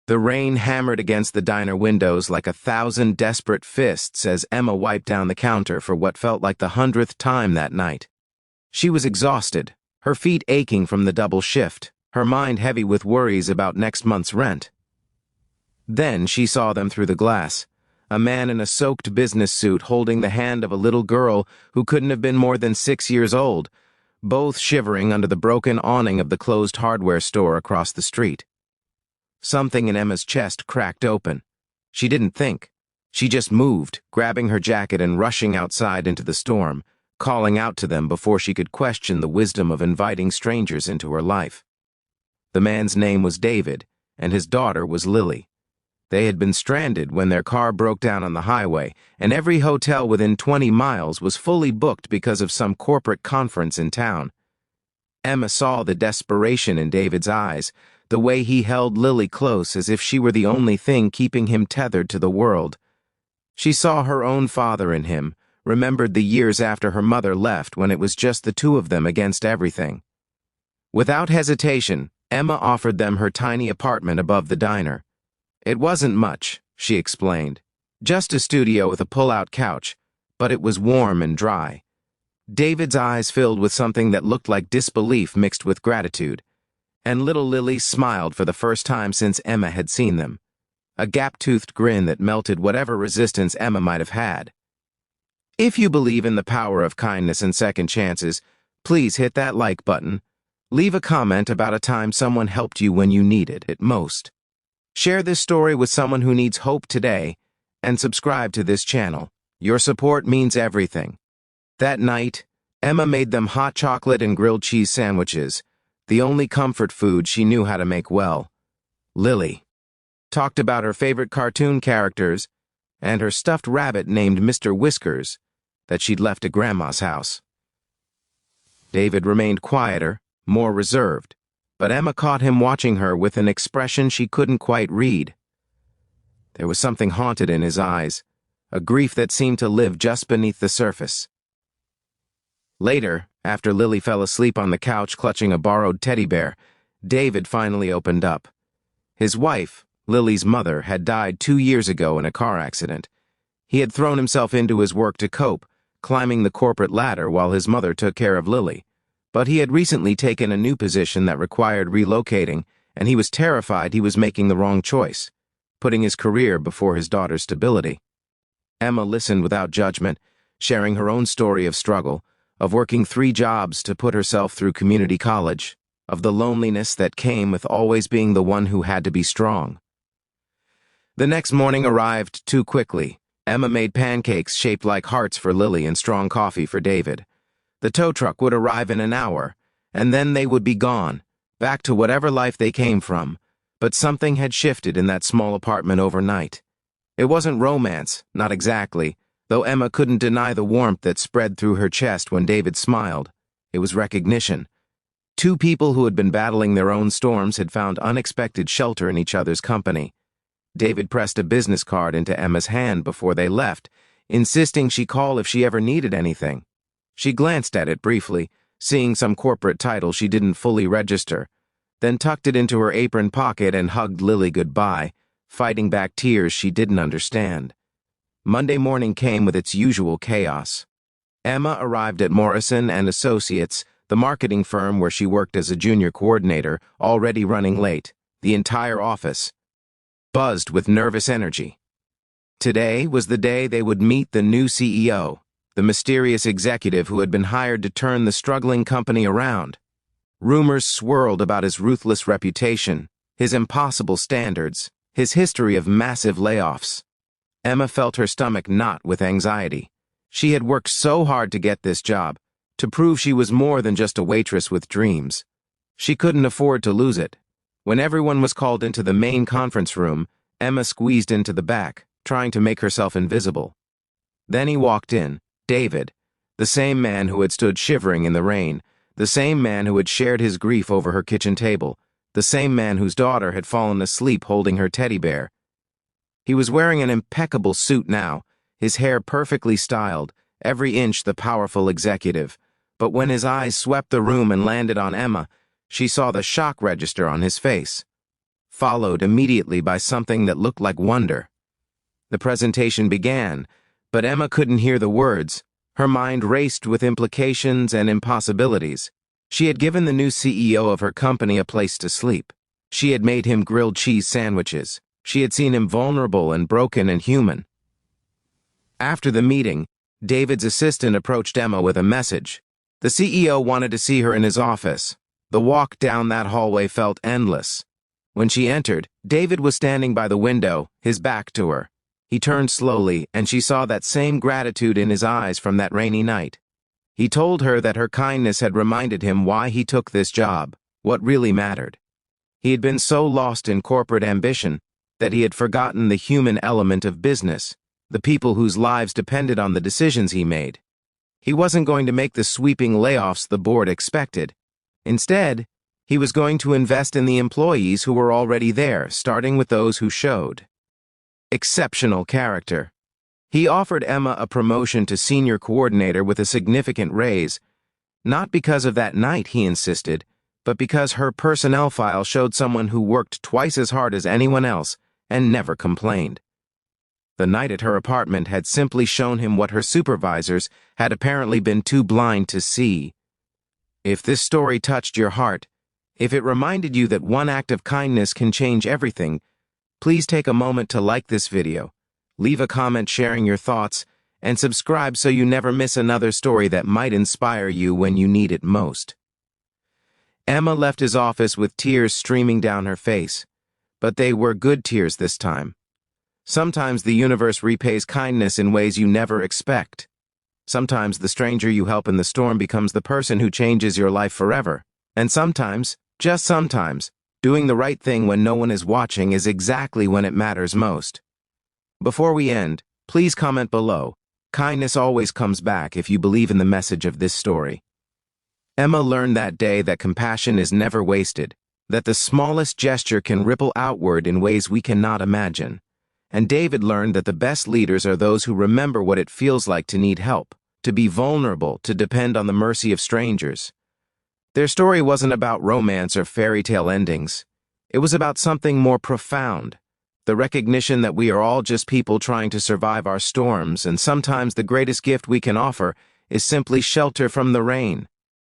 The rain hammered against the diner windows like 1,000 desperate fists as Emma wiped down the counter for what felt like the 100th time that night. She was exhausted, her feet aching from the double shift, her mind heavy with worries about next month's rent. Then she saw them through the glass, a man in a soaked business suit holding the hand of a little girl who couldn't have been more than 6 years old, both shivering under the broken awning of the closed hardware store across the street. Something in Emma's chest cracked open. She didn't think. She just moved, grabbing her jacket and rushing outside into the storm, calling out to them before she could question the wisdom of inviting strangers into her life. The man's name was David, and his daughter was Lily. They had been stranded when their car broke down on the highway, and every hotel within 20 miles was fully booked because of some corporate conference in town. Emma saw the desperation in David's eyes, the way he held Lily close as if she were the only thing keeping him tethered to the world. She saw her own father in him, remembered the years after her mother left when it was just the two of them against everything. Without hesitation, Emma offered them her tiny apartment above the diner. It wasn't much, she explained, just a studio with a pull-out couch, but it was warm and dry. David's eyes filled with something that looked like disbelief mixed with gratitude, and little Lily smiled for the first time since Emma had seen them, a gap-toothed grin that melted whatever resistance Emma might have had. If you believe in the power of kindness and second chances, please hit that like button. Leave a comment about a time someone helped you when you needed it most. Share this story with someone who needs hope today, and subscribe to this channel. Your support means everything. That night, Emma made them hot chocolate and grilled cheese sandwiches, the only comfort food she knew how to make well. Lily talked about her favorite cartoon characters and her stuffed rabbit named Mr. Whiskers that she'd left at Grandma's house. David remained quieter, more reserved, but Emma caught him watching her with an expression she couldn't quite read. There was something haunted in his eyes, a grief that seemed to live just beneath the surface. Later, after Lily fell asleep on the couch clutching a borrowed teddy bear, David finally opened up. His wife, Lily's mother, had died 2 years ago in a car accident. He had thrown himself into his work to cope, climbing the corporate ladder while his mother took care of Lily. But he had recently taken a new position that required relocating, and he was terrified he was making the wrong choice, putting his career before his daughter's stability. Emma listened without judgment, sharing her own story of struggle, of working 3 jobs to put herself through community college, of the loneliness that came with always being the one who had to be strong. The next morning arrived too quickly. Emma made pancakes shaped like hearts for Lily and strong coffee for David. The tow truck would arrive in an hour, and then they would be gone, back to whatever life they came from. But something had shifted in that small apartment overnight. It wasn't romance, not exactly, though Emma couldn't deny the warmth that spread through her chest when David smiled. It was recognition. 2 people who had been battling their own storms had found unexpected shelter in each other's company. David pressed a business card into Emma's hand before they left, insisting she call if she ever needed anything. She glanced at it briefly, seeing some corporate title she didn't fully register, then tucked it into her apron pocket and hugged Lily goodbye, fighting back tears she didn't understand. Monday morning came with its usual chaos. Emma arrived at Morrison & Associates, the marketing firm where she worked as a junior coordinator, already running late. The entire office buzzed with nervous energy. Today was the day they would meet the new CEO, the mysterious executive who had been hired to turn the struggling company around. Rumors swirled about his ruthless reputation, his impossible standards, his history of massive layoffs. Emma felt her stomach knot with anxiety. She had worked so hard to get this job, to prove she was more than just a waitress with dreams. She couldn't afford to lose it. When everyone was called into the main conference room, Emma squeezed into the back, trying to make herself invisible. Then he walked in, David, the same man who had stood shivering in the rain, the same man who had shared his grief over her kitchen table, the same man whose daughter had fallen asleep holding her teddy bear. He was wearing an impeccable suit now, his hair perfectly styled, every inch the powerful executive. But when his eyes swept the room and landed on Emma, she saw the shock register on his face. followed immediately by something that looked like wonder. The presentation began, but Emma couldn't hear the words. Her mind raced with implications and impossibilities. She had given the new CEO of her company a place to sleep. She had made him grilled cheese sandwiches. She had seen him vulnerable and broken and human. After the meeting, David's assistant approached Emma with a message. The CEO wanted to see her in his office. The walk down that hallway felt endless. When she entered, David was standing by the window, his back to her. He turned slowly, and she saw that same gratitude in his eyes from that rainy night. He told her that her kindness had reminded him why he took this job, what really mattered. He had been so lost in corporate ambition that he had forgotten the human element of business, the people whose lives depended on the decisions he made. He wasn't going to make the sweeping layoffs the board expected. Instead, he was going to invest in the employees who were already there, starting with those who showed exceptional character. He offered Emma a promotion to senior coordinator with a significant raise, not because of that night, he insisted, but because her personnel file showed someone who worked twice as hard as anyone else and never complained. The night at her apartment had simply shown him what her supervisors had apparently been too blind to see. If this story touched your heart, if it reminded you that one act of kindness can change everything, please take a moment to like this video, leave a comment sharing your thoughts, and subscribe so you never miss another story that might inspire you when you need it most. Emma left his office with tears streaming down her face, but they were good tears this time. Sometimes the universe repays kindness in ways you never expect. Sometimes the stranger you help in the storm becomes the person who changes your life forever. And sometimes, just sometimes, doing the right thing when no one is watching is exactly when it matters most. Before we end, please comment below. Kindness always comes back if you believe in the message of this story. Emma learned that day that compassion is never wasted, that the smallest gesture can ripple outward in ways we cannot imagine. And David learned that the best leaders are those who remember what it feels like to need help, to be vulnerable, to depend on the mercy of strangers. Their story wasn't about romance or fairy tale endings. It was about something more profound, the recognition that we are all just people trying to survive our storms, and sometimes the greatest gift we can offer is simply shelter from the rain.